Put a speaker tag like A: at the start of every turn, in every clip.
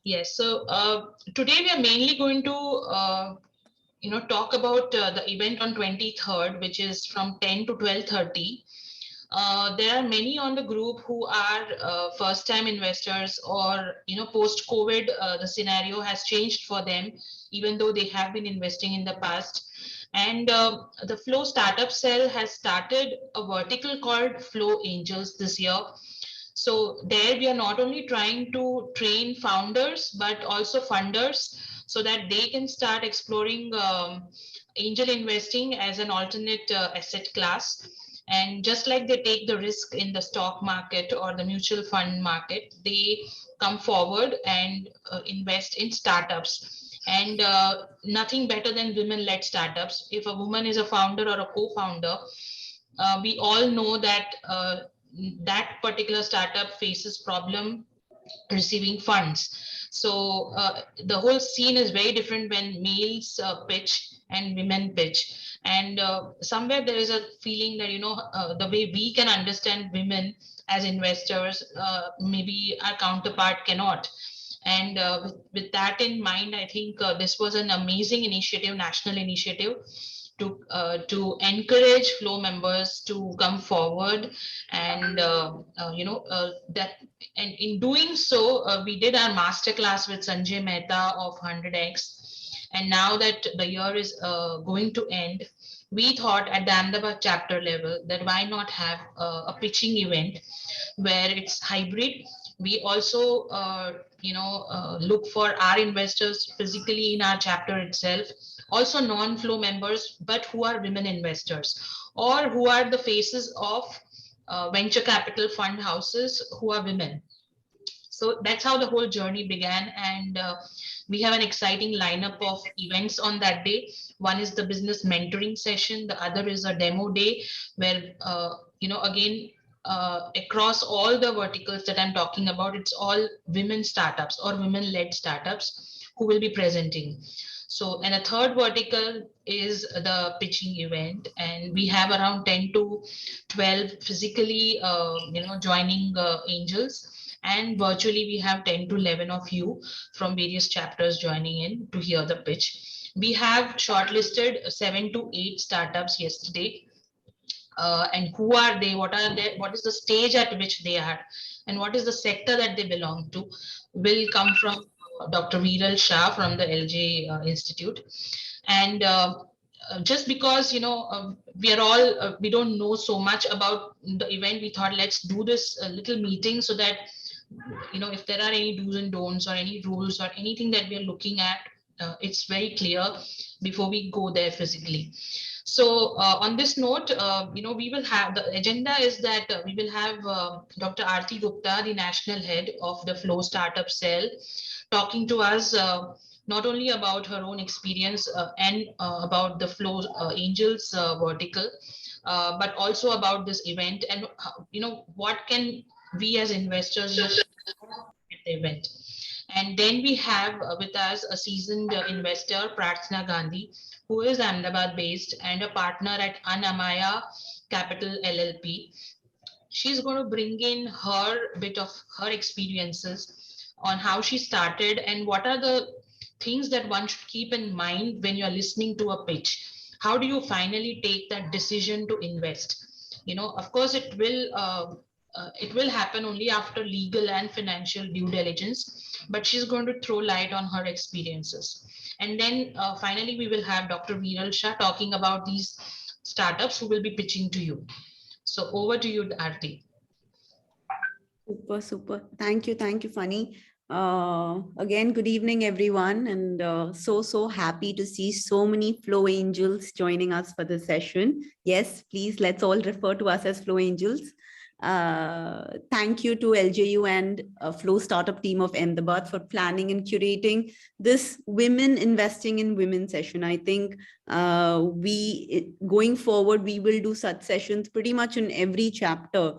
A: Yes. So today we are mainly going to talk about the event on 23rd, which is from 10 to 12:30. There are many on the group who are first-time investors, or post-COVID, the scenario has changed for them, even though they have been investing in the past. And the Flow Startup Cell has started a vertical called Flow Angels this year. So there we are not only trying to train founders, but also funders so that they can start exploring angel investing as an alternate asset class. And just like they take the risk in the stock market or the mutual fund market, they come forward and invest in startups. And nothing better than women-led startups. If a woman is a founder or a co-founder, we all know that that particular startup faces problem receiving funds. So the whole scene is very different when males pitch and women pitch. And somewhere there is a feeling that, the way we can understand women as investors, maybe our counterpart cannot. And with that in mind, I think this was an amazing initiative, national initiative, to encourage Flow members to come forward. And that, and in doing so, we did our master class with Sanjay Mehta of 100x. And now that the year is going to end, we thought at the Ahmedabad chapter level that why not have a pitching event where it's hybrid. We also look for our investors physically in our chapter itself, also non-Flow members, but who are women investors, or who are the faces of venture capital fund houses who are women. So that's how the whole journey began. And we have an exciting lineup of events on that day. One is the business mentoring session, the other is a demo day where again, across all the verticals that I'm talking about, it's all women startups or women led startups who will be presenting. So, and a third vertical is the pitching event, and we have around 10 to 12 physically joining angels, and virtually we have 10 to 11 of you from various chapters joining in to hear the pitch. We have shortlisted 7 to 8 startups yesterday. And who are they, what is the stage at which they are, and what is the sector that they belong to, will come from Dr. Viral Shah from the LJ Institute. And just because we are all we don't know so much about the event, we thought let's do this little meeting so that if there are any do's and don'ts or any rules or anything that we are looking at, it's very clear before we go there physically. So on this note, we will have, the agenda is that we will have Dr. Aarti Gupta, the national head of the Flow Startup Cell, talking to us not only about her own experience and about the Flow Angels vertical, but also about this event and what can we as investors just at the event. And then we have with us a seasoned investor, Prarthana Gandhi, who is Ahmedabad based and a partner at Anamaya Capital LLP. She's going to bring in her bit of her experiences on how she started and what are the things that one should keep in mind when you're listening to a pitch. How do you finally take that decision to invest? Of course, it will happen only after legal and financial due diligence, but she's going to throw light on her experiences. And then finally, we will have Dr. Viral Shah talking about these startups who will be pitching to you. So over to you, Aarti.
B: Super, super. Thank you, Funny. Again, good evening, everyone, and so happy to see so many Flow Angels joining us for this session. Yes, please, let's all refer to us as Flow Angels. Thank you to LJU and Flow Startup team of Ahmedabad for planning and curating this Women Investing in Women session. I think going forward, we will do such sessions pretty much in every chapter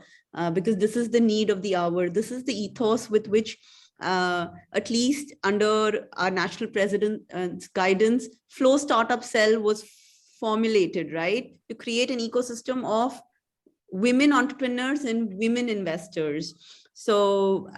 B: because this is the need of the hour. This is the ethos with which at least under our national president's guidance, Flow Startup Cell was formulated, right? To create an ecosystem of women entrepreneurs and women investors. So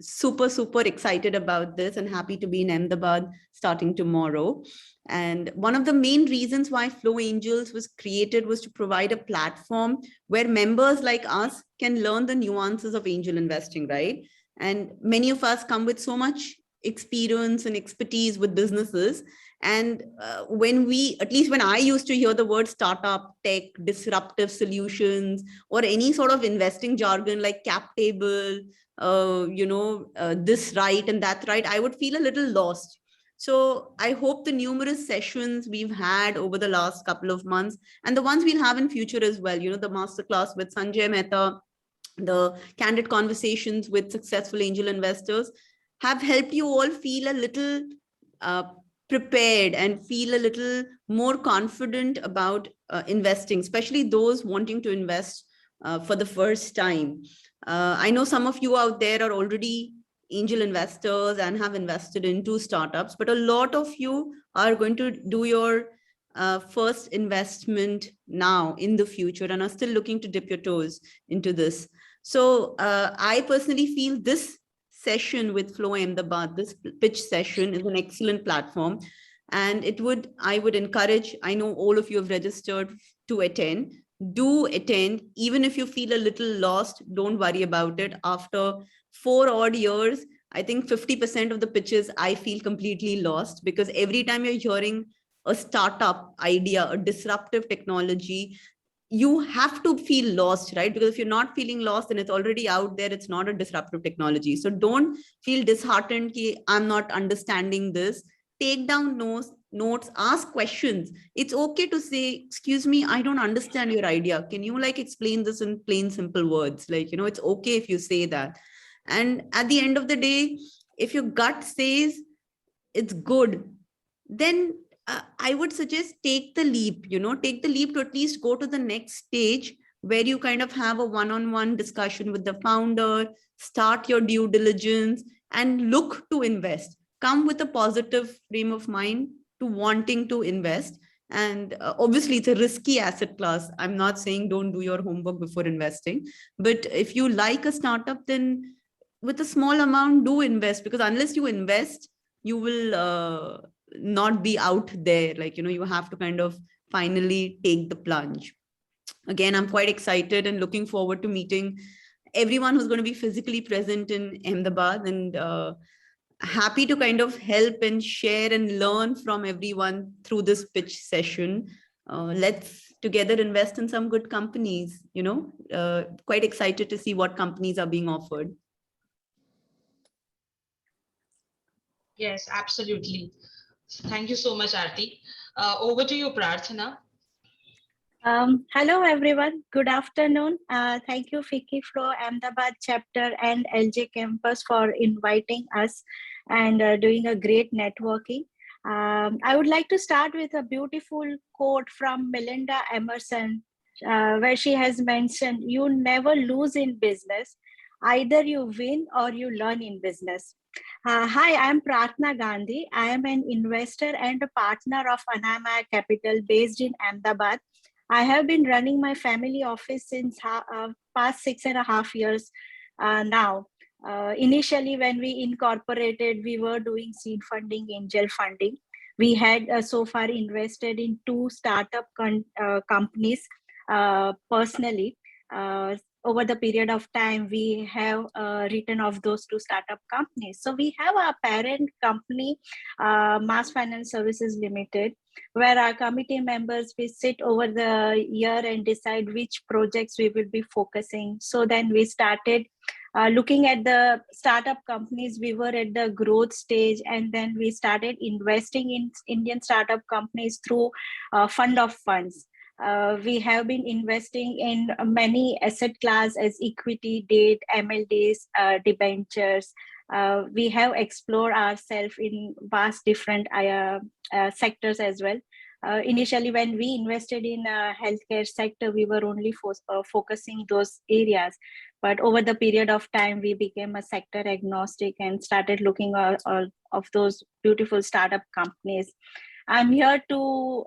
B: super excited about this and happy to be in Ahmedabad starting tomorrow. And one of the main reasons why Flow Angels was created was to provide a platform where members like us can learn the nuances of angel investing, right? And many of us come with so much experience and expertise with businesses. And when we, at least when I used to hear the word startup, tech, disruptive solutions, or any sort of investing jargon like cap table, this right and that right, I would feel a little lost. So I hope the numerous sessions we've had over the last couple of months and the ones we'll have in future as well, the masterclass with Sanjay Mehta, the candid conversations with successful angel investors have helped you all feel a little uh, prepared and feel a little more confident about investing, especially those wanting to invest for the first time. I know some of you out there are already angel investors and have invested into startups, but a lot of you are going to do your first investment now in the future and are still looking to dip your toes into this. So I personally feel this session with Flow Ahmedabad, this pitch session, is an excellent platform. And I would encourage, I know all of you have registered to attend. Do attend, even if you feel a little lost, don't worry about it. After 4 odd years, I think 50% of the pitches I feel completely lost, because every time you're hearing a startup idea, a disruptive technology, you have to feel lost, right? Because if you're not feeling lost, then it's already out there. It's not a disruptive technology. So don't feel disheartened ki I'm not understanding this. Take down notes, ask questions. It's okay to say, excuse me, I don't understand your idea. Can you explain this in plain, simple words? It's okay if you say that. And at the end of the day, if your gut says it's good, then I would suggest take the leap, take the leap to at least go to the next stage where you kind of have a one-on-one discussion with the founder, start your due diligence and look to invest. Come with a positive frame of mind to wanting to invest. And obviously it's a risky asset class. I'm not saying don't do your homework before investing, but if you like a startup, then with a small amount, do invest, because unless you invest, you will not be out there. You have to kind of finally take the plunge. Again, I'm quite excited and looking forward to meeting everyone who's going to be physically present in Ahmedabad, and happy to kind of help and share and learn from everyone through this pitch session. Let's together invest in some good companies, quite excited to see what companies are being offered.
A: Yes, absolutely. Thank you so much, Aarti. Over to you, Prarthana.
C: Hello, everyone. Good afternoon. Thank you, FICCI Flow Ahmedabad chapter and LJ campus for inviting us and doing a great networking. I would like to start with a beautiful quote from Melinda Emerson, where she has mentioned, "You never lose in business. Either you win or you learn in business." Hi, I'm Prarthana Gandhi. I am an investor and a partner of Anamaya Capital based in Ahmedabad. I have been running my family office since past 6.5 years now. Initially, when we incorporated, we were doing seed funding, angel funding. We had so far invested in 2 startup companies personally. Over the period of time, we have written off those 2 startup companies. So we have our parent company, Mass Finance Services Limited, where our committee members, we sit over the year and decide which projects we will be focusing. So then we started looking at the startup companies. We were at the growth stage, and then we started investing in Indian startup companies through fund of funds. We have been investing in many asset class as equity, debt, MLDs, debentures. We have explored ourselves in vast different sectors as well. Initially, when we invested in healthcare sector, we were only focusing those areas. But over the period of time, we became a sector agnostic and started looking at all of those beautiful startup companies. I'm here to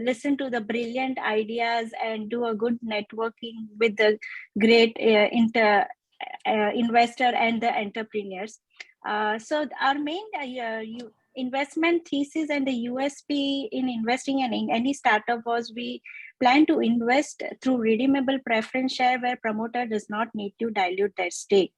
C: listen to the brilliant ideas and do a good networking with the great investor and the entrepreneurs. So our main investment thesis and the USP in investing in any startup was we plan to invest through redeemable preference share where promoter does not need to dilute their stake.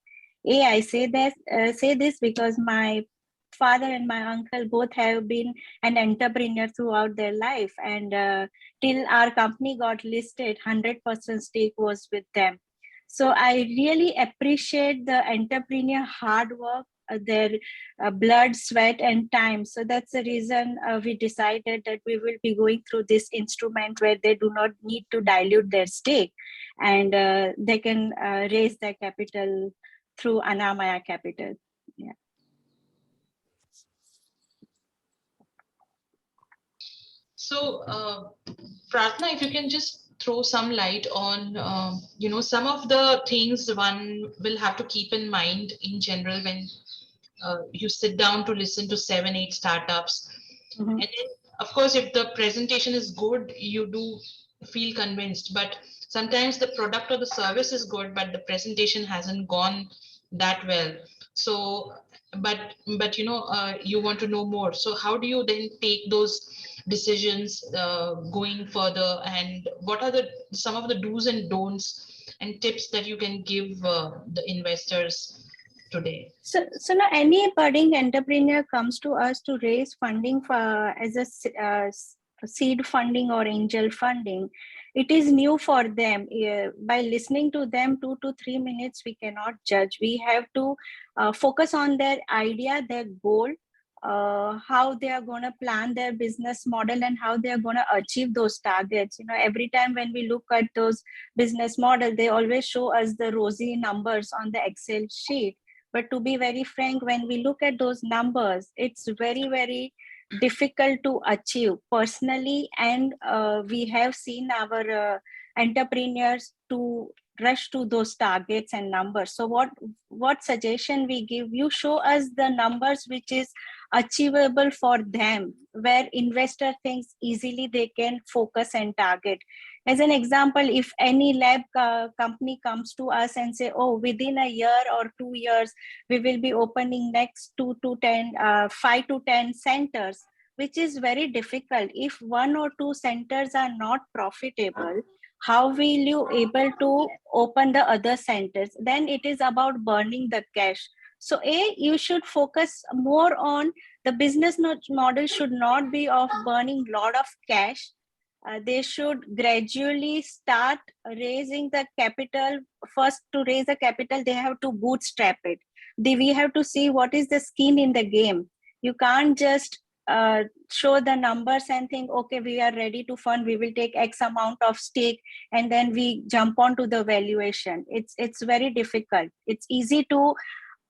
C: I say this because my father and my uncle both have been an entrepreneur throughout their life, and till our company got listed, 100% stake was with them. So I really appreciate the entrepreneur hard work, their blood, sweat, and time. So that's the reason we decided that we will be going through this instrument where they do not need to dilute their stake, and they can raise their capital through Annamaya Capital. Yeah.
A: So, Pratna, if you can just throw some light on, some of the things one will have to keep in mind in general when you sit down to listen to 7-8 startups.
C: Mm-hmm.
A: And then, of course, if the presentation is good, you do feel convinced. But sometimes the product or the service is good, but the presentation hasn't gone that well. So, but you want to know more. So how do you then take those decisions going further, and what are some of the do's and don'ts and tips that you can give the investors today?
C: So now any budding entrepreneur comes to us to raise funding for as a seed funding or angel funding. It is new for them. By listening to them 2 to 3 minutes, we cannot judge. We have to focus on their idea, their goal, how they are going to plan their business model, and how they are going to achieve those targets. Every time when we look at those business model, they always show us the rosy numbers on the Excel sheet. But to be very frank, when we look at those numbers, it's very, very difficult to achieve personally. And we have seen our entrepreneurs to rush to those targets and numbers. So what suggestion we give? You show us the numbers which is achievable for them, where investor thinks easily they can focus and target. As an example, if any lab company comes to us and say, oh, within a year or 2 years, we will be opening next 5 to 10 centers, which is very difficult. If 1 or 2 centers are not profitable, how will you able to open the other centers? Then it is about burning the cash. So you should focus more on the business model should not be of burning lot of cash. They should gradually start raising the capital. First, to raise the capital, they have to bootstrap it. We have to see what is the skin in the game. You can't just show the numbers and think, okay, we are ready to fund, we will take X amount of stake, and then we jump on to the valuation. It's very difficult. It's easy to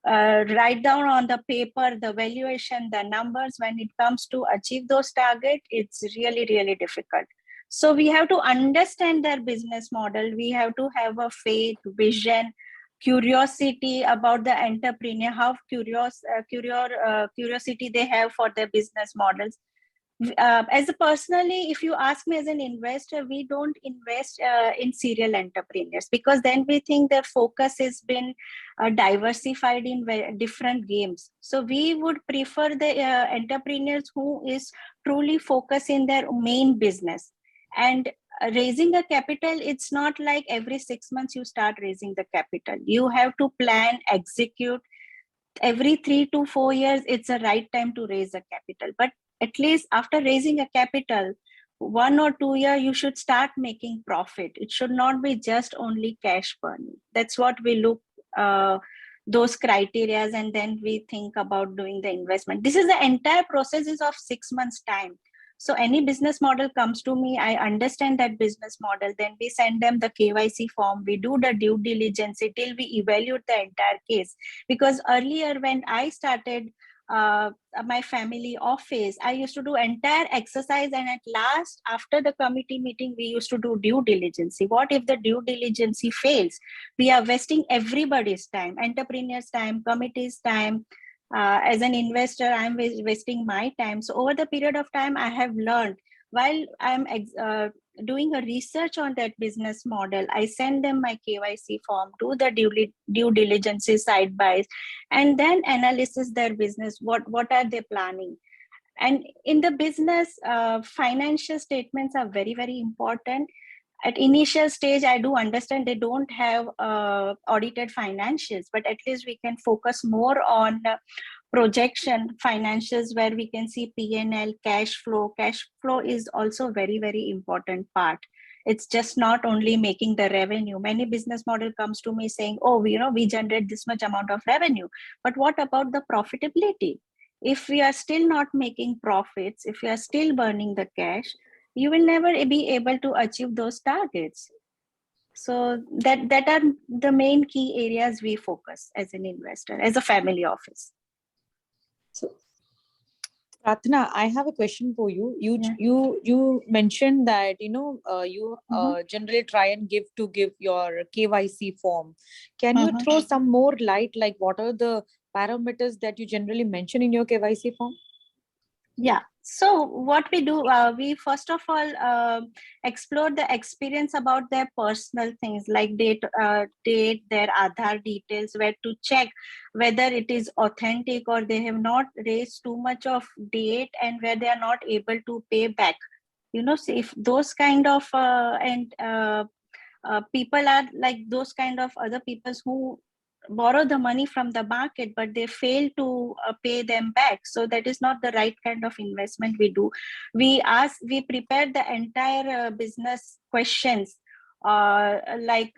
C: write down on the paper the valuation, the numbers. When it comes to achieve those targets, it's really, really difficult. So we have to understand their business model. We have to have a faith, vision, curiosity about the entrepreneur, how curiosity they have for their business models. Personally, if you ask me as an investor, we don't invest in serial entrepreneurs, because then we think their focus has been diversified in different games. So we would prefer the entrepreneurs who is truly focused in their main business. And raising a capital, it's not like every 6 months you start raising the capital. You have to plan, execute. Every 3 to 4 years, it's the right time to raise a capital. But at least after raising a capital, 1 or 2 years, you should start making profit. It should not be just only cash burning. That's what we look those criteria, and then we think about doing the investment. This is the entire process is of 6 months time. So any business model comes to me, I understand that business model, then we send them the KYC form, we do the due diligence till we evaluate the entire case. Because earlier when I started my family office, I used to do entire exercise, and at last, after the committee meeting, we used to do due diligence. What if the due diligence fails? We are wasting everybody's time, entrepreneurs' time, committee's time. As an investor, I'm wasting my time. So over the period of time, I have learned, while I'm doing a research on that business model. I send them my KYC form, do the due diligence side by, and then analysis their business. What are they planning? And in the business, financial statements are very, very important. At initial stage, I do understand they don't have audited financials, but at least we can focus more on projection financials where we can see P&L, cash flow. Cash flow is also very, very important part. It's just not only making the revenue. Many business model comes to me saying, oh, we generate this much amount of revenue, but what about the profitability? If we are still not making profits, if we are still burning the cash, you will never be able to achieve those targets. So that are the main key areas we focus as an investor, as a family office.
D: So, Pratna, I have a question for you.
C: Yeah.
D: You mentioned that you generally try and give your KYC form. Can you throw some more light, like what are the parameters that you generally mention in your KYC form?
C: Yeah. So what we do, we first of all explore the experience about their personal things like date, their Aadhaar details, where to check whether it is authentic or they have not raised too much of date and where they are not able to pay back. So if those kind of people are like those kind of other people who borrow the money from the market but they fail to pay them back, so that is not the right kind of investment we do. We prepare the entire business questions, like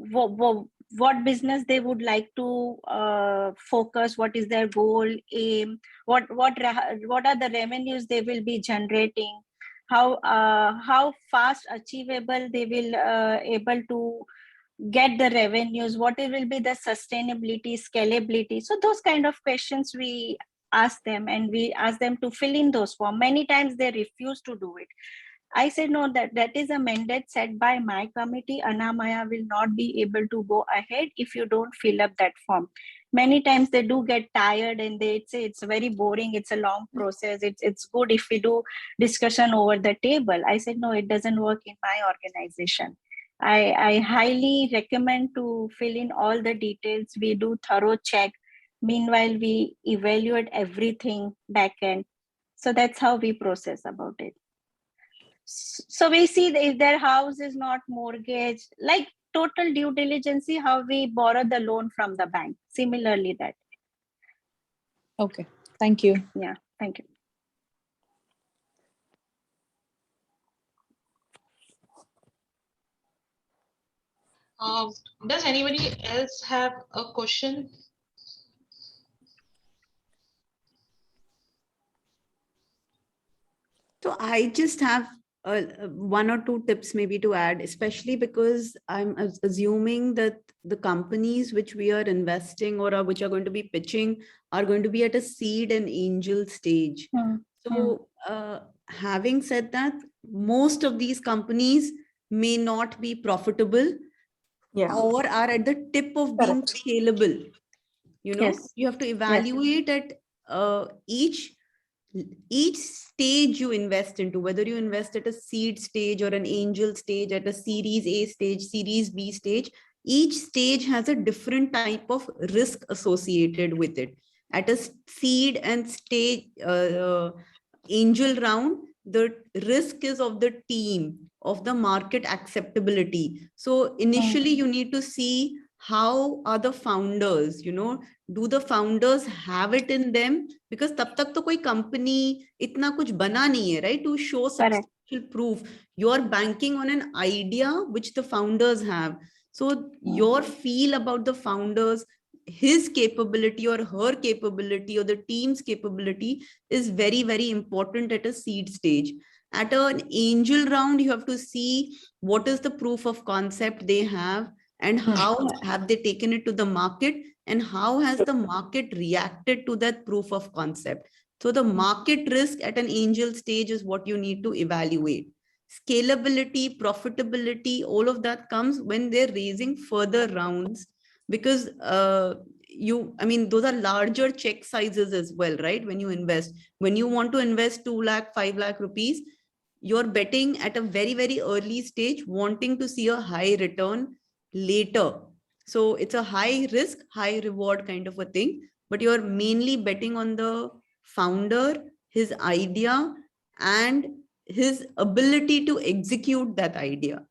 C: what business they would like to focus, what is their goal, aim, what are the revenues they will be generating, how fast achievable they will able to get the revenues, what it will be the sustainability, scalability. So those kind of questions we ask them, and we ask them to fill in those forms. Many times they refuse to do it. I said, no, that is a mandate set by my committee. Anamaya will not be able to go ahead if you don't fill up that form. Many times they do get tired and they say it's very boring, it's a long process, it's good if we do discussion over the table. I said, no, it doesn't work in my organization. I highly recommend to fill in all the details. We do thorough check. Meanwhile, we evaluate everything back end. So that's how we process about it. So we see if their house is not mortgaged, like total due diligence, how we borrow the loan from the bank. Similarly that.
D: Okay, thank you.
C: Yeah, thank you.
A: Does anybody else have a question?
B: So I just have one or two tips maybe to add, especially because I'm assuming that the companies which we are investing or which are going to be pitching are going to be at a seed and angel stage. So having said that, most of these companies may not be profitable or are at the tip of being scalable.
C: Yes.
B: You have to evaluate at each stage you invest into, whether you invest at a seed stage or an angel stage, at a series A stage, series B stage, each stage has a different type of risk associated with it. At a seed and stage angel round, the risk is of the team, of the market acceptability. So initially you need to see how are the founders, do the founders have it in them? Because tab tak to koi company itna kuch bana nahi hai, right? To show substantial proof. You're banking on an idea which the founders have. So your feel about the founders, his capability or her capability or the team's capability is very, very important at a seed stage. At an angel round, you have to see what is the proof of concept they have and how have they taken it to the market and how has the market reacted to that proof of concept. So the market risk at an angel stage is what you need to evaluate. Scalability, profitability, all of that comes when they're raising further rounds, because those are larger check sizes as well, right? When you invest, when you want to invest 2 lakh, 5 lakh rupees, you're betting at a very, very early stage, wanting to see a high return later. So it's a high risk, high reward kind of a thing, but you're mainly betting on the founder, his idea, and his ability to execute that idea.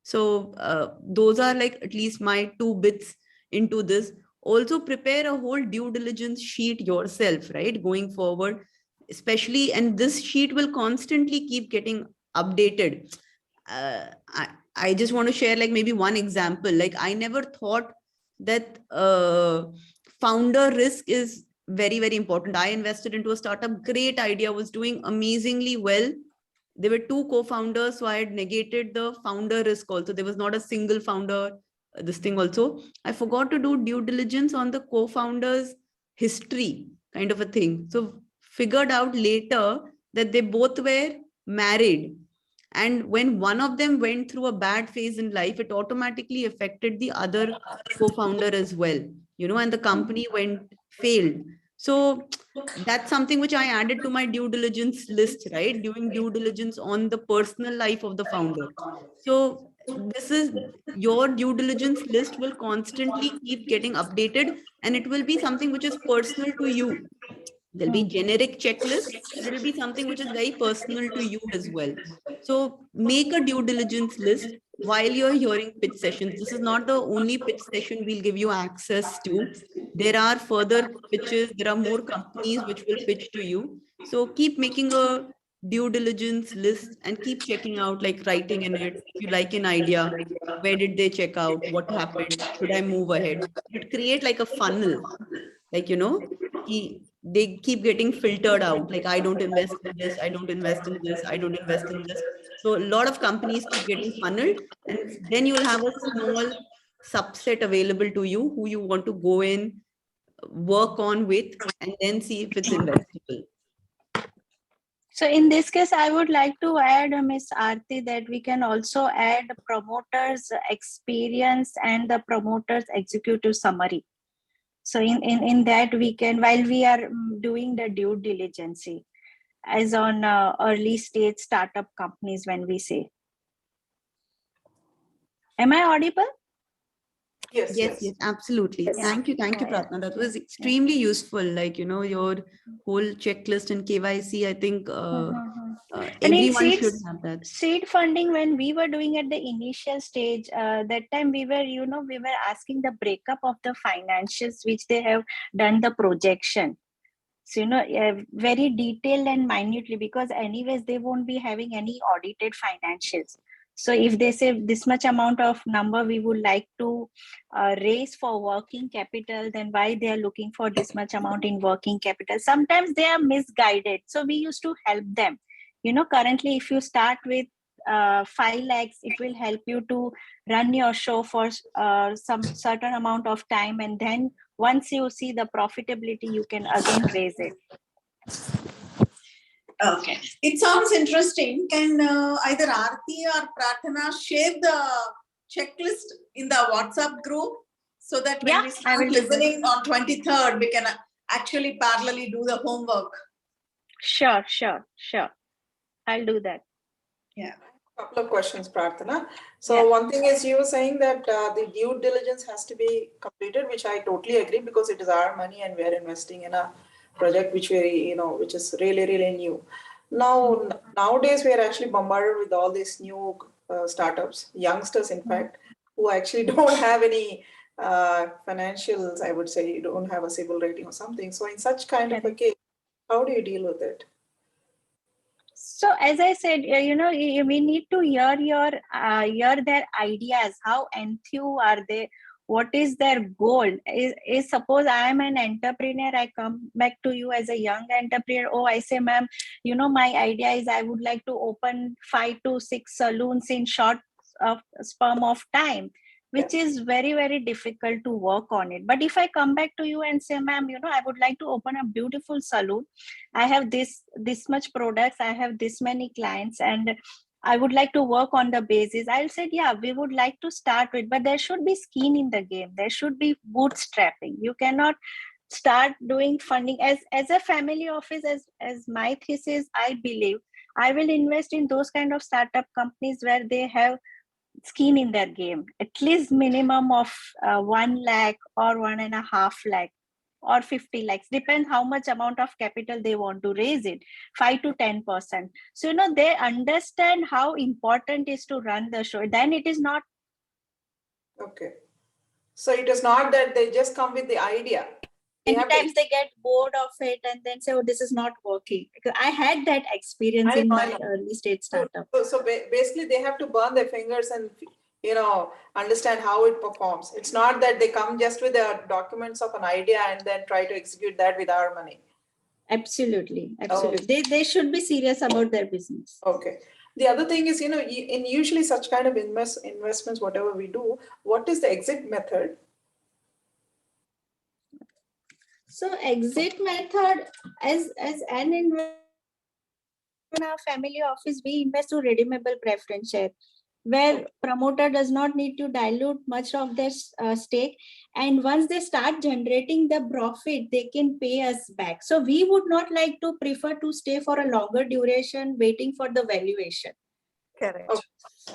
B: So those are like at least my 2 bits into this. Also prepare a whole due diligence sheet yourself, right? Going forward, especially, and this sheet will constantly keep getting updated. I just want to share like maybe one example. Like I never thought that founder risk is very, very important. I invested into a startup, great idea, was doing amazingly well. There were 2 co-founders, so I had negated the founder risk also. There was not a single founder, this thing also. I forgot to do due diligence on the co-founders' history, kind of a thing. So figured out later that they both were married. And when one of them went through a bad phase in life, it automatically affected the other co-founder as well, you know, and the company failed. So that's something which I added to my due diligence list, right? Doing due diligence on the personal life of the founder. So this is your due diligence list will constantly keep getting updated, and it will be something which is personal to you. There'll be generic checklist, but it'll be something which is very personal to you as well. So make a due diligence list while you're hearing pitch sessions. This is not the only pitch session we'll give you access to. There are further pitches. There are more companies which will pitch to you. So keep making a due diligence list and keep checking out, like writing in it. If you like an idea, where did they check out? What happened? Should I move ahead? But create like a funnel, like, you know, they keep getting filtered out. Like, I don't invest in this, I don't invest in this, I don't invest in this. So a lot of companies keep getting funneled, and then you'll have a small subset available to you who you want to go in, work on with, and then see if it's investable.
C: So in this case, I would like to add, Ms. Aarti, that we can also add promoters' experience and the promoters' executive summary. So in that we can, while we are doing the due diligence, as on early stage startup companies, when we say. Am I audible?
B: Yes, absolutely.
C: Yes.
B: Thank you, Pratna. That was extremely useful. Like, you know, your whole checklist and KYC, I think everyone should have that.
C: Seed funding, when we were doing at the initial stage, that time we were asking the breakup of the financials which they have done the projection. So, very detailed and minutely, because anyways, they won't be having any audited financials. So if they say this much amount of number we would like to raise for working capital, then why they are looking for this much amount in working capital? Sometimes they are misguided. So we used to help them. You know, currently, if you start with 5 lakhs, it will help you to run your show for some certain amount of time. And then once you see the profitability, you can again raise it.
E: Okay, it sounds interesting. Can either Aarti or Pratna share the checklist in the WhatsApp group so that when we start listening on 23rd, we can actually parallelly do the homework?
C: Sure. I'll do that.
E: Yeah.
F: Couple of questions, Pratna. So one thing is, you were saying that the due diligence has to be completed, which I totally agree, because it is our money and we are investing in a project which which is really, really new. Now, nowadays we are actually bombarded with all these new startups, youngsters, in fact, who actually don't have any financials. I would say, you don't have a CIBIL rating or something. So in such kind of a case, how do you deal with it?
C: So as I said, we need to hear their ideas. How enthused are they? What is their goal? Is suppose I am an entrepreneur, I come back to you as a young entrepreneur. Oh, I say, ma'am, my idea is I would like to open 5 to 6 saloons in short span of time, which is very, very difficult to work on it. But if I come back to you and say, ma'am, I would like to open a beautiful saloon. I have this much products, I have this many clients, and I would like to work on the basis. I'll say, yeah, we would like to start with, but there should be skin in the game. There should be bootstrapping. You cannot start doing funding as a family office. As my thesis, I believe I will invest in those kind of startup companies where they have skin in their game, at least minimum of 1 lakh or 1.5 lakh or 50 lakhs, depends how much amount of capital they want to raise it, 5 to 10%. So, they understand how important is to run the show. Then it is not.
F: Okay. So it is not that they just come with the idea.
C: Sometimes they get bored of it and then say, oh, this is not working. Because I had that experience in my early stage startup.
F: So basically they have to burn their fingers and, understand how it performs. It's not that they come just with the documents of an idea and then try to execute that with our money.
C: Absolutely. Absolutely. They should be serious about their business.
F: Okay. The other thing is, in usually such kind of investments, whatever we do, what is the exit method?
C: So exit method, as an investor in our family office, we invest through redeemable preference share, where promoter does not need to dilute much of their stake. And once they start generating the profit, they can pay us back. So we would not like to prefer to stay for a longer duration, waiting for the valuation.
F: Correct.
C: Okay.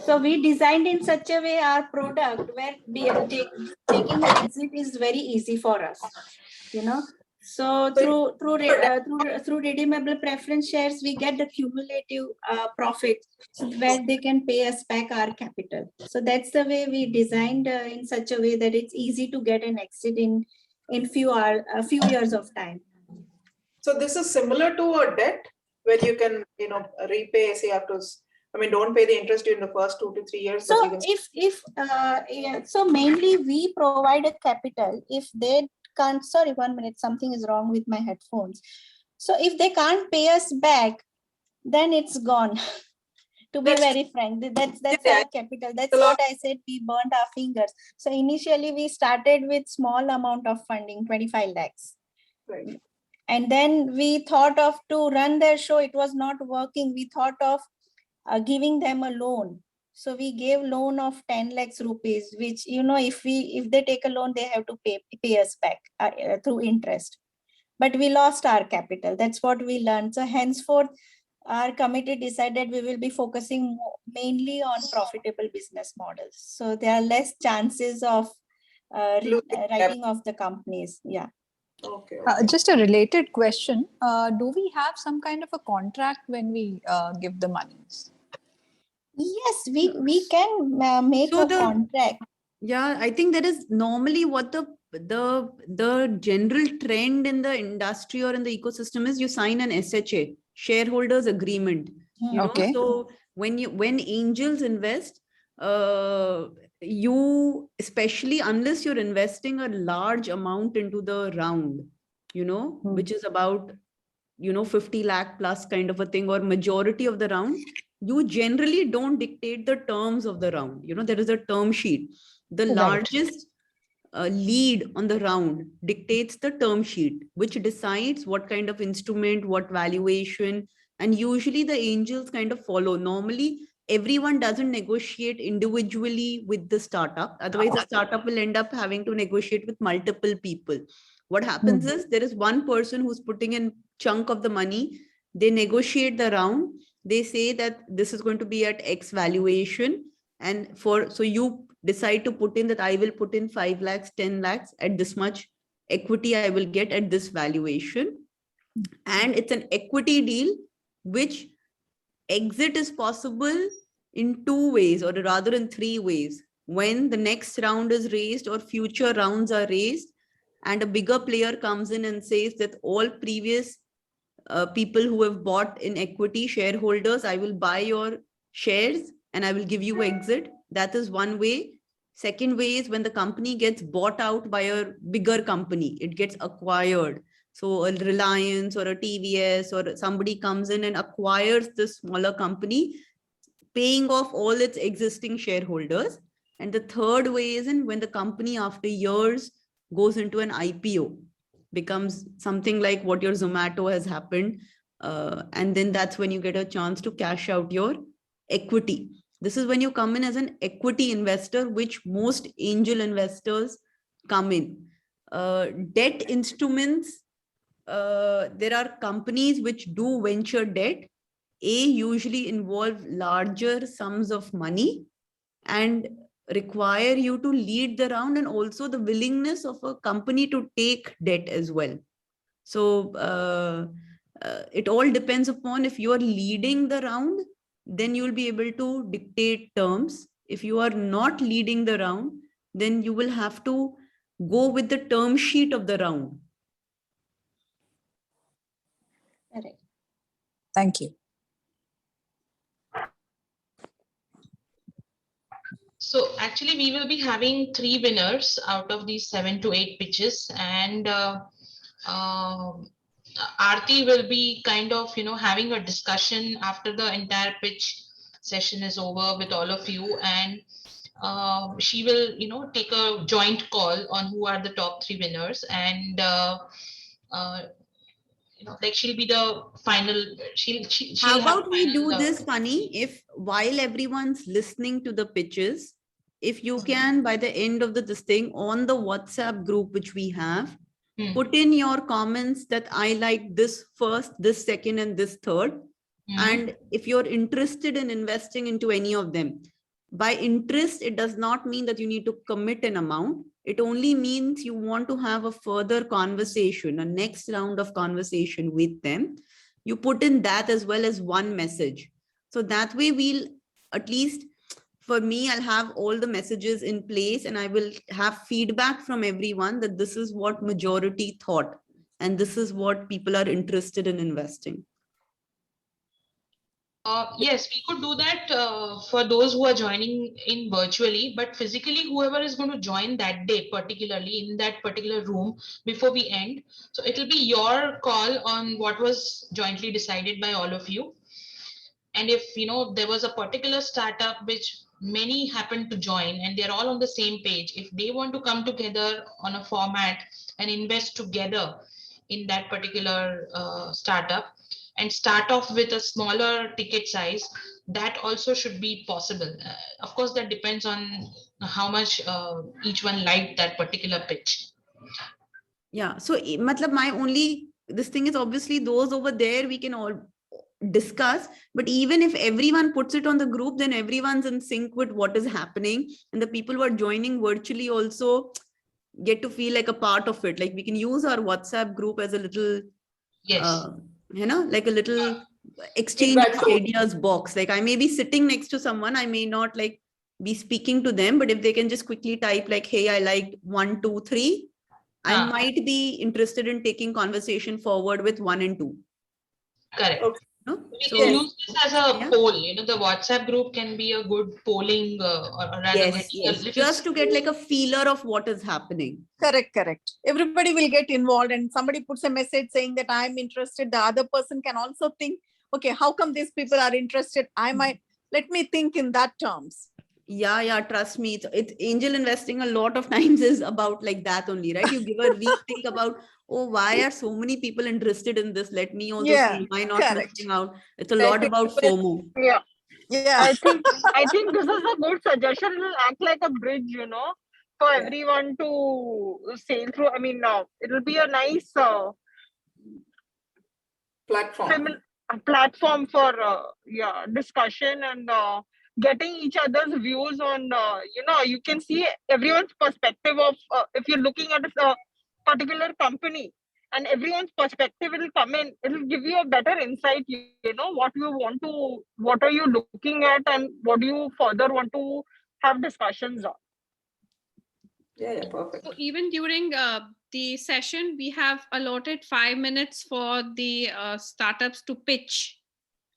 C: So we designed in such a way our product where taking an exit is very easy for us, So through redeemable preference shares, we get the cumulative profit where they can pay us back our capital. So that's the way we designed in such a way that it's easy to get an exit in a few years of time.
F: So this is similar to a debt where you can repay, say after. Don't pay the interest during the first 2 to 3 years.
C: So so mainly we provide a capital. If they can't, sorry, 1 minute, something is wrong with my headphones. So if they can't pay us back, then it's gone. To be very frank, that's our capital. That's what I said, we burned our fingers. So initially we started with small amount of funding, 25 lakhs.
F: Right.
C: And then we thought of to run their show. It was not working. We thought of giving them a loan. So we gave loan of 10 lakhs rupees, which, if they take a loan, they have to pay us back through interest. But we lost our capital. That's what we learned. So henceforth, our committee decided we will be focusing mainly on profitable business models. So there are less chances of writing off the companies. Yeah.
F: Okay.
G: Just a related question. Do we have some kind of a contract when we give the monies?
C: Yes, we can make a contract.
B: Yeah, I think that is normally what the general trend in the industry or in the ecosystem is. You sign an SHA, shareholders agreement.
G: Okay.
B: So when angels invest, you, especially unless you're investing a large amount into the round, which is about 50 lakh plus kind of a thing, or majority of the round, you generally don't dictate the terms of the round. There is a term sheet. The largest lead on the round dictates the term sheet, which decides what kind of instrument, what valuation, and usually the angels kind of follow. Normally, everyone doesn't negotiate individually with the startup. Otherwise, the startup will end up having to negotiate with multiple people. What happens is there is one person who's putting in chunk of the money. They negotiate the round. They say that this is going to be at X valuation. And so you decide to put in that I will put in 5 lakhs, 10 lakhs at this much equity I will get at this valuation. And it's an equity deal, which exit is possible in 2 ways, or rather in 3 ways. When the next round is raised or future rounds are raised, and a bigger player comes in and says that all previous people who have bought in equity, shareholders, I will buy your shares and I will give you exit. That is one way. Second way is when the company gets bought out by a bigger company, it gets acquired. So a Reliance or a TVS or somebody comes in and acquires this smaller company, paying off all its existing shareholders. And the third way is when the company after years goes into an IPO, becomes something like what your Zomato has happened. And then that's when you get a chance to cash out your equity. This is when you come in as an equity investor, which most angel investors come in. Debt instruments, there are companies which do venture debt. usually involve larger sums of money and require you to lead the round, and also the willingness of a company to take debt as well. So it all depends upon, if you are leading the round, then you will be able to dictate terms. If you are not leading the round, then you will have to go with the term sheet of the round.
G: Correct. Thank you.
A: So actually, we will be having 3 winners out of these 7 to 8 pitches, and Aarti will be kind of, having a discussion after the entire pitch session is over with all of you, and she will, take a joint call on who are the top 3 winners, and like she'll be the final.
B: How about we do this, Funny? If while everyone's listening to the pitches, if you can, by the end of this thing, on the WhatsApp group which we have, put in your comments that I like this first, this second, and this third. And if you're interested in investing into any of them, by interest, it does not mean that you need to commit an amount. It only means you want to have a further conversation, a next round of conversation with them. You put in that as well as one message. So that way we'll, at least for me, I'll have all the messages in place, and I will have feedback from everyone that this is what majority thought, and this is what people are interested in investing.
A: Yes, we could do that for those who are joining in virtually, but physically, whoever is going to join that day, particularly in that particular room before we end. So it will be your call on what was jointly decided by all of you. And if, there was a particular startup which many happen to join and they're all on the same page, if they want to come together on a format and invest together in that particular startup, and start off with a smaller ticket size, that also should be possible. Of course, that depends on how much each one liked that particular pitch.
B: Yeah, so my only, this thing is, obviously those over there we can all discuss, but even if everyone puts it on the group, then everyone's in sync with what is happening, and the people who are joining virtually also get to feel like a part of it. Like we can use our WhatsApp group as a little,
A: yes,
B: like a little exchange of ideas box. Like I may be sitting next to someone, I may not like be speaking to them, but if they can just quickly type like, hey, I liked 1, 2, 3, I might be interested in taking conversation forward with 1 and 2.
A: Correct.
B: Okay.
A: We can use this as a poll. The WhatsApp group can be a good polling, or rather,
B: yes. Just to get like a feeler of what is happening.
E: Correct. Everybody will get involved, and somebody puts a message saying that I'm interested. The other person can also think, okay, how come these people are interested? I might, let me think in that terms.
B: Yeah, trust me. It's angel investing a lot of times is about like that only, right? You give a rethink about, oh, why are so many people interested in this? Let me also see, why not missing out? It's a lot about FOMO.
H: Yeah. I think this is a good suggestion. It will act like a bridge, for everyone to sail through. I mean, it will be a nice platform for discussion and getting each other's views on, you can see everyone's perspective of, if you're looking at a particular company, and everyone's perspective will come in, it will give you a better insight, what are you looking at, and what do you further want to have discussions on.
F: Yeah, perfect.
I: So even during the session, we have allotted 5 minutes for the startups to pitch,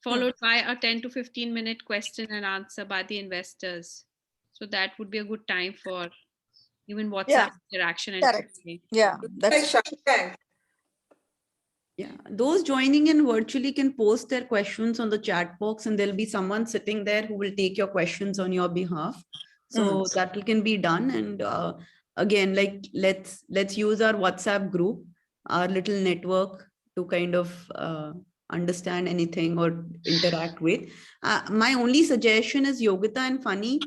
I: followed by a 10 to 15 minute question and answer by the investors. So that would be a good time for even WhatsApp interaction. And
E: that's
B: those joining in virtually can post their questions on the chat box, and there'll be someone sitting there who will take your questions on your behalf. So that can be done. And again, like let's use our WhatsApp group, our little network, to kind of understand anything or interact with. My only suggestion is, Yogita and Funny,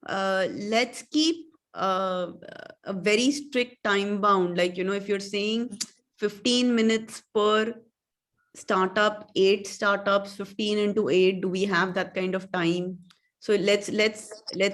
B: let's keep a very strict time bound. Like, if you're saying 15 minutes per startup, 8 startups, 15 into 8, do we have that kind of time? So let's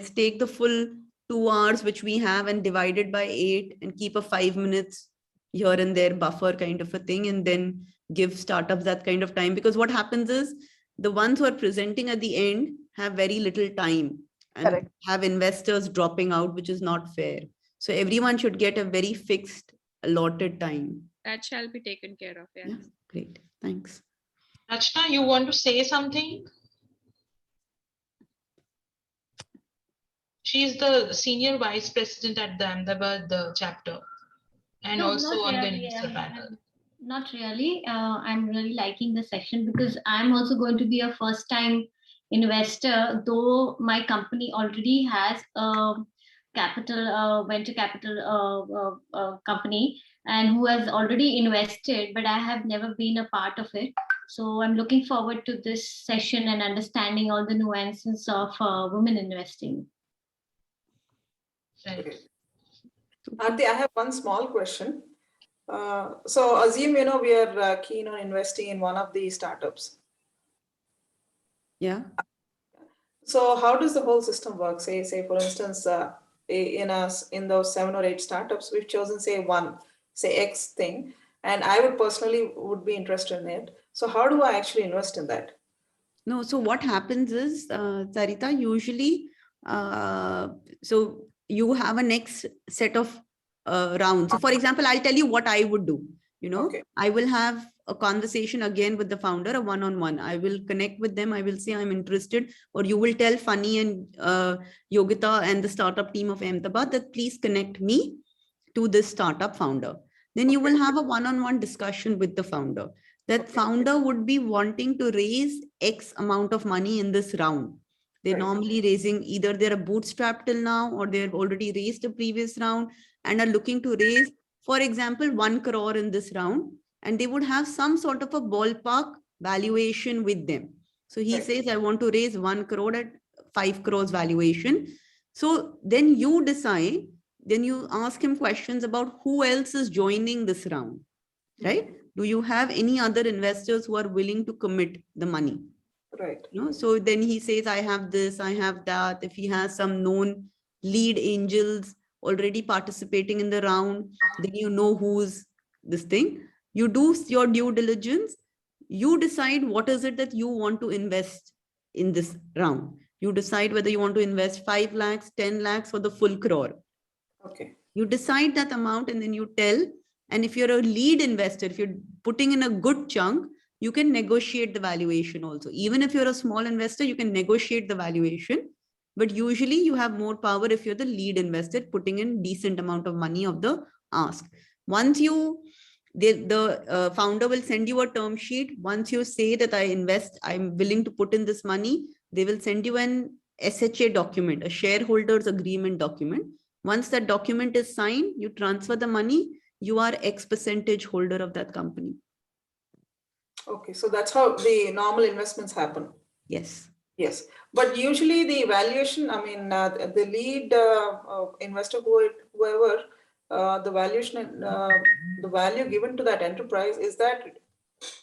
B: take the full 2 hours which we have and divide it by 8 and keep a 5 minutes here and there buffer kind of a thing, and then give startups that kind of time. Because what happens is the ones who are presenting at the end have very little time and
G: Correct.
B: have investors dropping out, which is not fair. So everyone should get a very fixed allotted time.
I: That shall be taken care of. Yeah.
B: Yeah, great. Thanks.
A: Rachna, you want to say something? She's the senior vice president at the Ahmedabad chapter, and
J: No,
A: also
J: not
A: on the
J: really.
A: investor panel.
J: Not really. I'm really liking the session because I'm also going to be a first time investor, though my company already has a venture capital company, and who has already invested, but I have never been a part of it. So I'm looking forward to this session and understanding all the nuances of women investing.
A: Right.
F: Aarti, I have one small question. So assume, we are keen on investing in one of the startups.
B: Yeah.
F: So how does the whole system work? Say for instance, in those 7 or 8 startups, we've chosen say X thing, and I would personally be interested in it. So how do I actually invest in that?
B: No, so what happens is, Sarita, usually, so you have a next set of rounds. So for example, I'll tell you what I would do.
F: Okay.
B: I will have a conversation again with the founder, a one-on-one. I will connect with them. I will say I'm interested, or you will tell Funny and Yogita and the startup team of Ahmedabad that please connect me to this startup founder. Then you will have a one-on-one discussion with the founder. That founder would be wanting to raise X amount of money in this round. They're normally raising, either they're a bootstrap till now, or they've already raised a previous round and are looking to raise, for example, 1 crore in this round. And they would have some sort of a ballpark valuation with them. So he says, I want to raise 1 crore at 5 crores valuation. So then you decide, then you ask him questions about who else is joining this round, right? Do you have any other investors who are willing to commit the money?
F: Right.
B: So then he says, I have this, I have that. If he has some known lead angels already participating in the round, then you know who's this thing. You do your due diligence. You decide what is it that you want to invest in this round. You decide whether you want to invest 5 lakhs, 10 lakhs, or the full crore.
F: Okay.
B: You decide that amount and then you tell. And if you're a lead investor, if you're putting in a good chunk, you can negotiate the valuation also. Even if you're a small investor, you can negotiate the valuation. But usually you have more power if you're the lead investor putting in decent amount of money of the ask. Once you, the founder will send you a term sheet. Once you say that I invest, I'm willing to put in this money, they will send you an SHA document, a shareholders agreement document. Once that document is signed, you transfer the money, you are X percentage holder of that company.
F: Okay, so that's how the normal investments happen.
B: Yes.
F: Yes, but usually the valuation, I mean, the lead investor, whoever, the valuation, the value given to that enterprise, is that,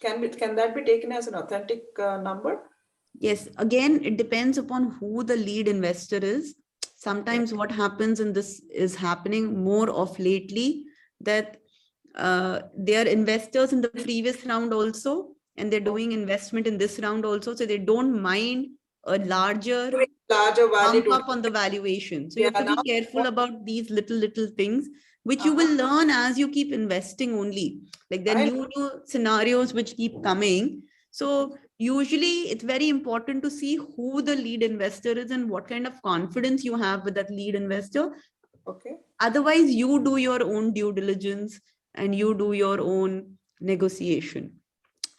F: can that be taken as an authentic number?
B: Yes, again, it depends upon who the lead investor is. Sometimes what happens, and this is happening more of lately, that they are investors in the previous round also, and they're doing investment in this round also. So they don't mind a larger
F: value
B: bump up on the valuation. So you have to be careful about these little things, which you will learn as you keep investing only. Like there are new scenarios which keep coming. So usually it's very important to see who the lead investor is and what kind of confidence you have with that lead investor.
F: Okay.
B: Otherwise, you do your own due diligence and you do your own negotiation.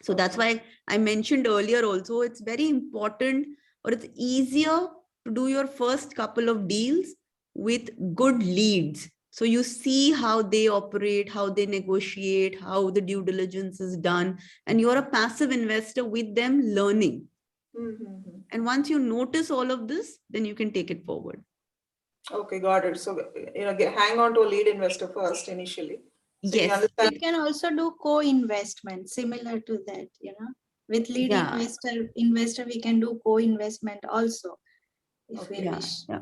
B: So that's why I mentioned earlier also, it's very important, or it's easier to do your first couple of deals with good leads. So you see how they operate, how they negotiate, how the due diligence is done, and you're a passive investor with them learning. And once you notice all of this, then you can take it forward.
F: Okay, got it. So, hang on to a lead investor first initially. So you
B: Yes.
F: understand?
C: We can also do co-investment similar to that, with lead investor, we can do co-investment also if we wish.
B: Yeah.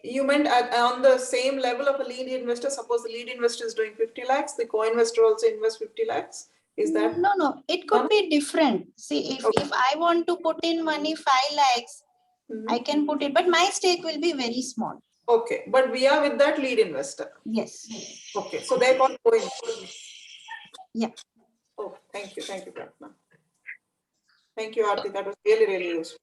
F: You meant on the same level of a lead investor, suppose the lead investor is doing 50 lakhs, the co-investor also invests 50 lakhs. Is that?
C: No, it could be different. See, if I want to put in money 5 lakhs, I can put it, but my stake will be very small.
F: Okay, but we are with that lead investor.
C: Yes.
F: Okay, so they're called co-investors.
C: Yeah.
F: Oh, thank you, Pratna. Thank you, Aarti. That was really, really useful.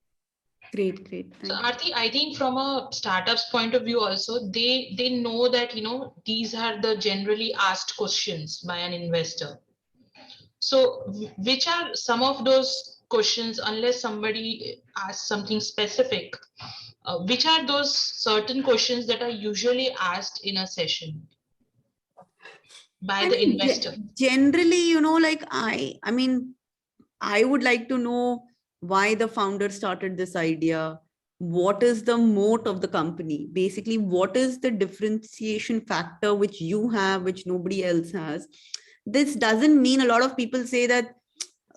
B: Great.
A: So Aarti, I think from a startup's point of view also, they know that, these are the generally asked questions by an investor. So which are some of those questions, unless somebody asks something specific, which are those certain questions that are usually asked in a session by the investor?
B: Generally, like I would like to know why the founder started this idea. What is the moat of the company? Basically, what is the differentiation factor which you have, which nobody else has? This doesn't mean, a lot of people say that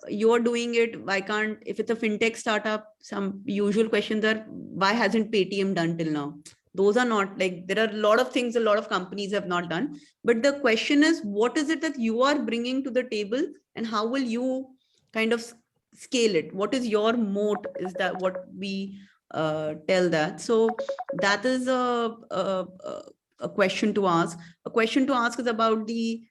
B: you're doing it, why can't, if it's a fintech startup, some usual questions are, why hasn't Paytm done till now? Those are not, like, there are a lot of things a lot of companies have not done. But the question is, what is it that you are bringing to the table, and how will you kind of scale it? What is your moat? Is that what we tell that? So that is a question to ask. A question to ask is about the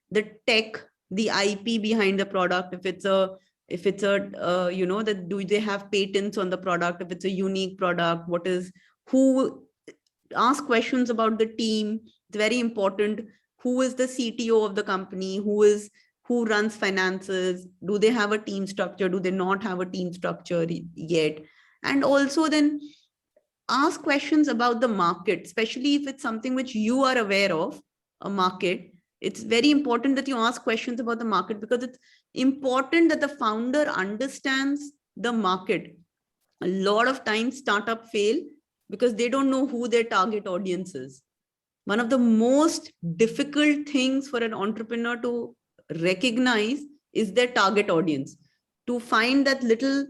B: tech, the IP behind the product. If it's a that do they have patents on the product? If it's a unique product, ask questions about the team. It's very important. Who is the CTO of the company? Who runs finances? Do they have a team structure? Do they not have a team structure yet? And also then ask questions about the market, especially if it's something which you are aware of, a market. It's very important that you ask questions about the market, because it's important that the founder understands the market. A lot of times startups fail because they don't know who their target audience is. One of the most difficult things for an entrepreneur to recognize is their target audience, to find that little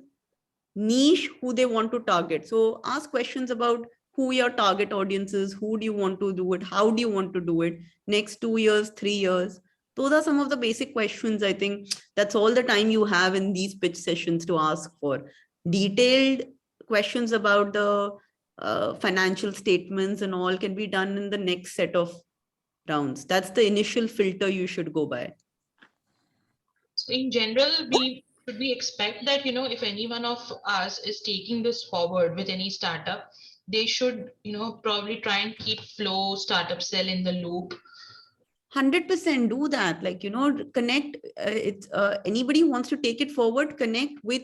B: niche who they want to target. So ask questions about who your target audience is, who do you want to do it, how do you want to do it, next 2 years, 3 years. Those are some of the basic questions. I think that's all the time you have in these pitch sessions to ask for. Detailed questions about the financial statements and all can be done in the next set of rounds. That's the initial filter you should go by.
A: So in general, should we expect that, if any one of us is taking this forward with any startup, they should, probably try and keep Flow Startup Cell in the loop?
B: 100% do that. Connect. Anybody who wants to take it forward, connect with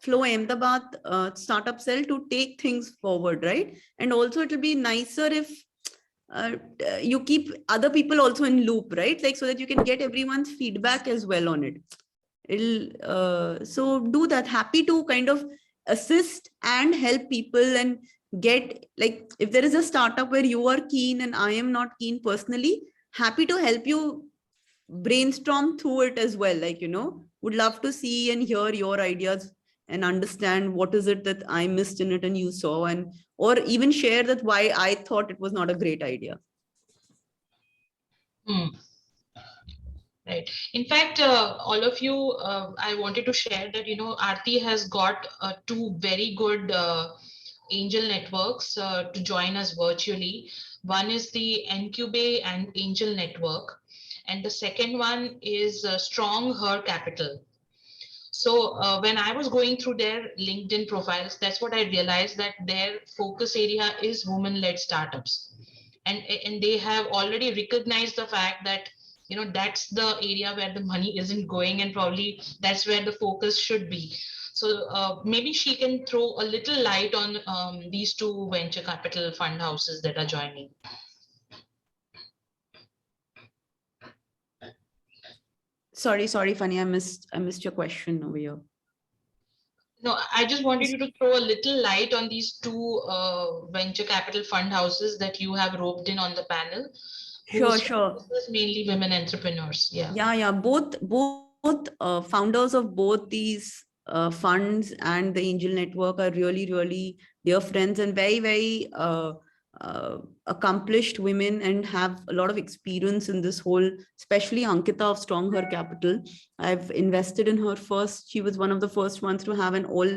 B: Flow Ahmedabad Startup Cell to take things forward, right? And also it'll be nicer if you keep other people also in loop, right? So that you can get everyone's feedback as well on it. So do that. Happy to kind of assist and help people and get, if there is a startup where you are keen and I am not keen personally, happy to help you brainstorm through it as well. Would love to see and hear your ideas and understand what is it that I missed in it and you saw, or even share that why I thought it was not a great idea.
A: Right. In fact, all of you, I wanted to share that, Aarti has got 2 very good angel networks to join us virtually. One is the Ncube and Angel Network, and the second one is Strong Her Capital. So when I was going through their LinkedIn profiles, that's what I realized, that their focus area is women-led startups. And they have already recognized the fact that, that's the area where the money isn't going, and probably that's where the focus should be. So maybe she can throw a little light on these 2 venture capital fund houses that are joining.
B: Sorry, Fanny, I missed your question over here.
A: No, I just wanted you to throw a little light on these 2 venture capital fund houses that you have roped in on the panel.
B: Sure, sure.
A: Mainly women entrepreneurs. Yeah.
B: Yeah. Both founders of both these funds and the Angel Network are really, really dear friends and very, very accomplished women and have a lot of experience in this whole, especially Ankita of Strong Her Capital. I've invested in her first. She was one of the first ones to have an all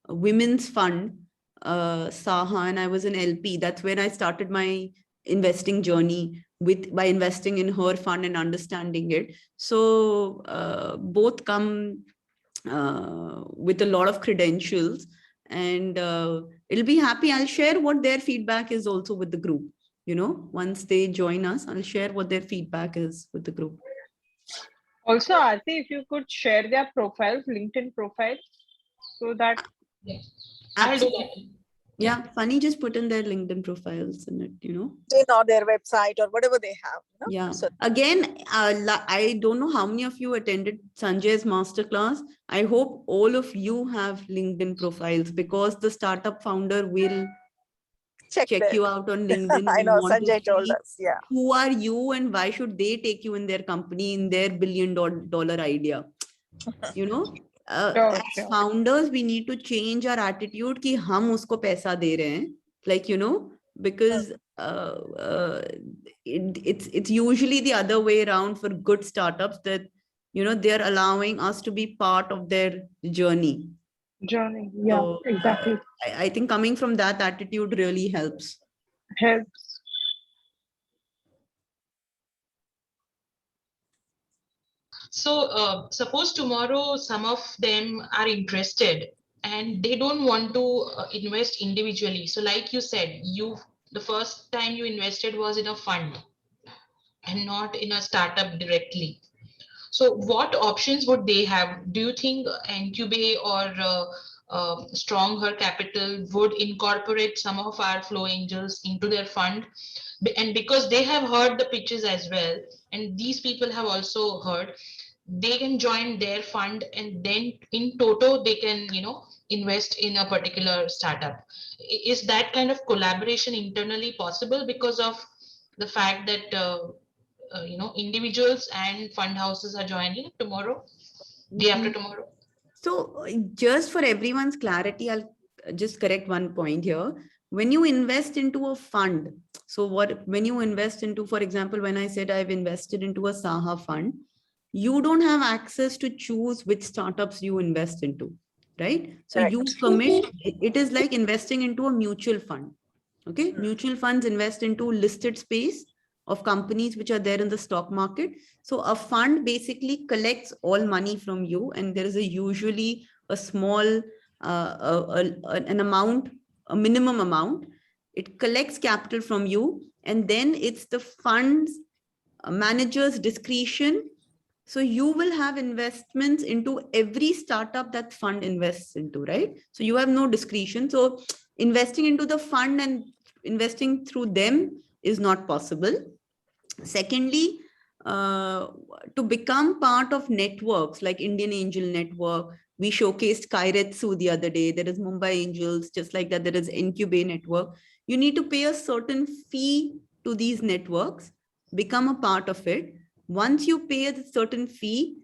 B: women's fund, Saha, and I was an LP. That's when I started my investing journey by investing in her fund and understanding it. So both come with a lot of credentials, and it'll be happy. I'll share what their feedback is also with the group. Once they join us, I'll share what their feedback is with the group.
H: Also, Aarti, if you could share their profiles, LinkedIn profiles, so that.
A: I'll do that.
B: Yeah, Funny just put in their LinkedIn profiles in it,
K: Or their website or whatever they have.
B: Yeah.
K: So,
B: again, I don't know how many of you attended Sanjay's masterclass. I hope all of you have LinkedIn profiles, because the startup founder will check you out on LinkedIn.
K: I know Sanjay told us. Yeah.
B: Who are you and why should they take you in their company, in their $1 billion idea? As founders, we need to change our attitude कि हम उसको पैसा दे रहे हैं, because it's usually the other way around for good startups, that they're allowing us to be part of their journey.
H: Yeah, so, exactly.
B: I think coming from that attitude really helps.
A: So suppose tomorrow some of them are interested and they don't want to invest individually. So like you said, the first time you invested was in a fund and not in a startup directly. So what options would they have? Do you think Incubate or Strong Her Capital would incorporate some of our Flow Angels into their fund? And because they have heard the pitches as well, and these people have also heard, they can join their fund, and then in toto they can invest in a particular startup. Is that kind of collaboration internally possible because of the fact that individuals and fund houses are joining tomorrow, day after tomorrow?
B: So just for everyone's clarity, I'll just correct one point here. When you invest into a fund, when you invest into, for example, when I said I've invested into a Saha fund, you don't have access to choose which startups you invest into, right? So you commit, it is like investing into a mutual fund. Okay, mutual funds invest into listed space of companies which are there in the stock market. So a fund basically collects all money from you, and there is usually a small an amount, a minimum amount. It collects capital from you, and then it's the fund's manager's discretion. So you will have investments into every startup that fund invests into, right? So you have no discretion. So investing into the fund and investing through them is not possible. Secondly, to become part of networks like Indian Angel Network, we showcased Kairetsu the other day. There is Mumbai Angels, just like that. There is Incubate Network. You need to pay a certain fee to these networks, become a part of it. Once you pay a certain fee,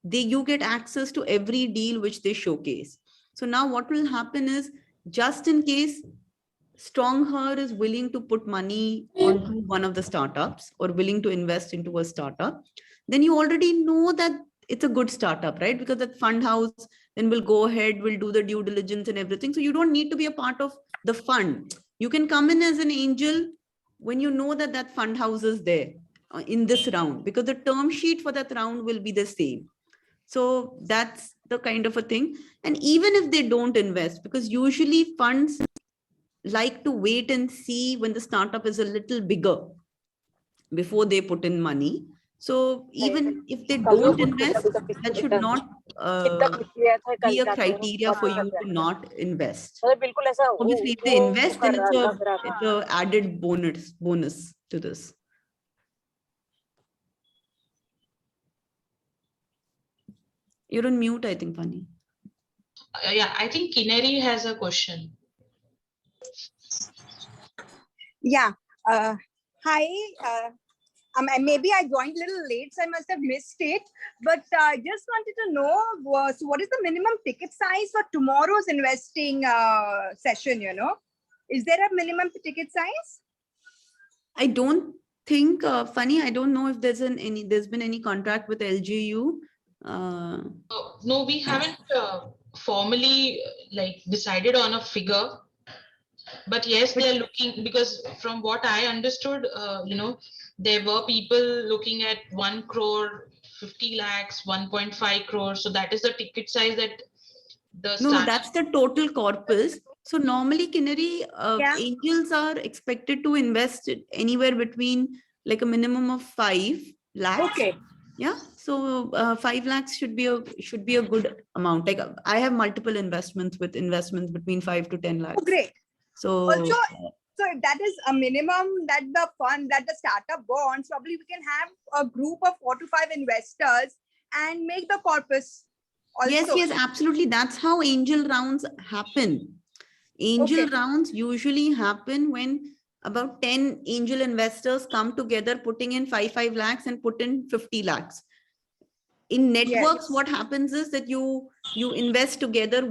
B: you get access to every deal which they showcase. So now what will happen is, just in case Strong Her is willing to put money onto one of the startups or willing to invest into a startup, then you already know that it's a good startup, right? Because that fund house then will go ahead, will do the due diligence and everything. So you don't need to be a part of the fund. You can come in as an angel when you know that that fund house is there in this round, because the term sheet for that round will be the same. So that's the kind of a thing. And even if they don't invest, because usually funds like to wait and see when the startup is a little bigger before they put in money. So even if they don't invest, that should not be a criteria for you to not invest. Obviously, if they invest, then it's an added bonus to this. You're on mute, I think, Funny.
A: Yeah, I think Kineri has a question.
K: Yeah. Hi.
L: maybe I joined a little late, so I must have missed it. But I just wanted to know, so what is the minimum ticket size for tomorrow's investing session? Is there a minimum ticket size?
B: I don't think, funny, I don't know if there's been any contract with LGU.
A: No, we haven't formally decided on a figure. But yes, they're looking, because from what I understood, there were people looking at 1 crore, 50 lakhs, 1.5 crores. So that is the ticket size that
B: No, that's the total corpus. So normally, Kinnari, angels are expected to invest anywhere between like a minimum of 5 lakhs.
L: Okay.
B: Yeah. So 5 lakhs should be a good amount. Like I have multiple investments between 5 to 10 lakhs.
L: Oh, great.
B: So
L: also, so if that is a minimum that the fund, that the startup bonds, probably we can have a group of 4 to 5 investors and make the corpus also.
B: Yes, absolutely. That's how angel rounds happen. Angel rounds usually happen when about 10 angel investors come together, putting in 5 lakhs and put in 50 lakhs. In networks, what happens is that you invest together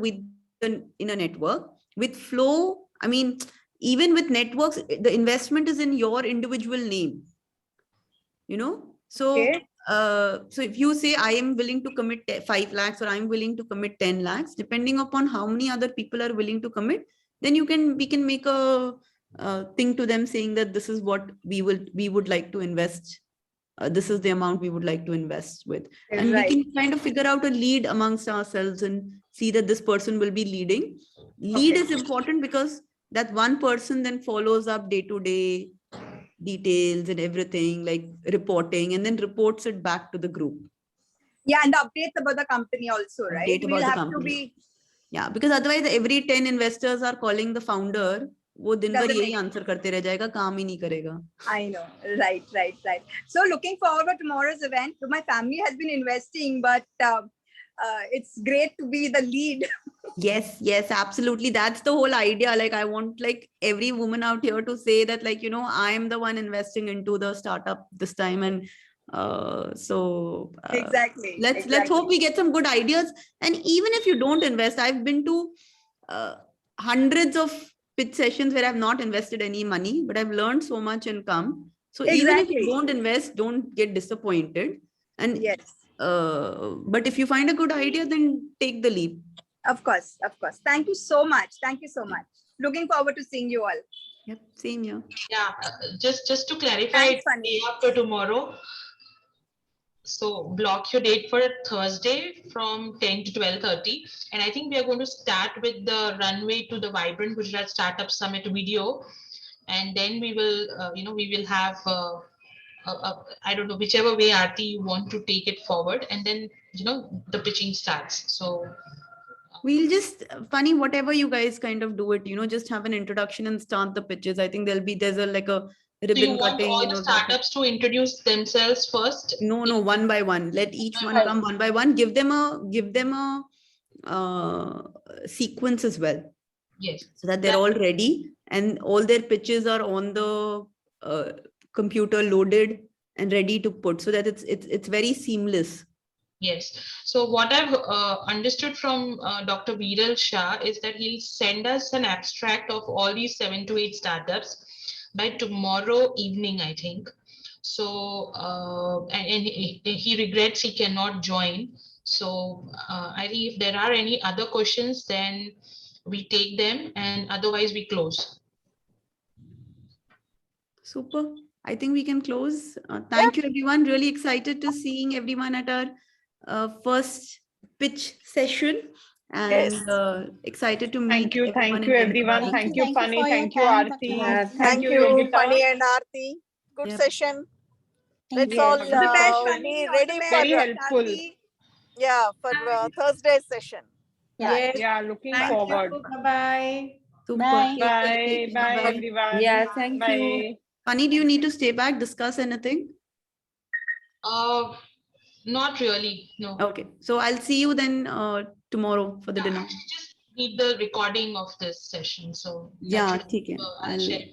B: in a network. With flow, I mean, even with networks, the investment is in your individual name. So so if you say I am willing to commit 5 lakhs or I'm willing to commit 10 lakhs, depending upon how many other people are willing to commit, then we can make a thing to them saying that this is what we would like to invest. This is the amount we would like to invest with. And we can kind of figure out a lead amongst ourselves and see that this person will be leading. Lead is important because that one person then follows up day-to-day details and everything, like reporting, and then reports it back to the group.
L: Yeah, and updates about the company also, right?
B: Update about the company. Yeah, because otherwise every 10 investors are calling the founder. वो दिन भर यही answer करते रह जाएगा, काम ही नहीं करेगा.
L: I know, right. So looking forward to tomorrow's event. My family has been investing, but it's great to be the lead.
B: Yes, absolutely. That's the whole idea. Like I want like every woman out here to say that I am the one investing into the startup this time, and
L: exactly.
B: Let's hope we get some good ideas. And even if you don't invest, I've been to hundreds of pitch sessions where I've not invested any money, but I've learned so much and come. So even if you don't invest, don't get disappointed. And but if you find a good idea, then take the leap.
L: Of course. Thank you so much. Looking forward to seeing you all.
B: Yep, same here.
A: Yeah, just to clarify, it's day after tomorrow. So block your date for Thursday from 10 to 12:30. And I think we are going to start with the runway to the Vibrant Gujarat Startup Summit video. And then we will, we will have, I don't know, whichever way, Aarti, you want to take it forward. And then, the pitching starts. So
B: we'll just, funny, whatever you guys kind of do it, just have an introduction and start the pitches. I think there's a ribbon
A: do you want
B: cutting.
A: all the startups to introduce themselves first?
B: No, one by one. Let each one come one by one. Give them a sequence as well.
A: Yes.
B: So that they're all ready and all their pitches are on the computer loaded and ready to put, so that it's very seamless.
A: Yes. So what I've understood from Dr. Viral Shah is that he'll send us an abstract of all these 7 to 8 startups by tomorrow evening, I think. So, and he regrets he cannot join. So I think if there are any other questions, then we take them, and otherwise we close.
B: Super. I think we can close. Thank you, everyone. Really excited to seeing everyone at our first pitch session. And excited to meet.
H: Thank you everyone. Thank you, Funny. Thank you, Aarti.
K: Thank you, Funny and Aarti. Good session. Let's all be ready for
H: very helpful.
K: Yeah, for Thursday's session.
H: Yeah, looking forward.
G: Bye.
H: Bye, everyone.
G: Yeah, thank you.
B: Funny, do you need to stay back, discuss anything?
A: Not really, no.
B: Okay, so I'll see you then tomorrow for the dinner.
A: I just need the recording of this session, so
B: yeah, okay.
A: I'll share.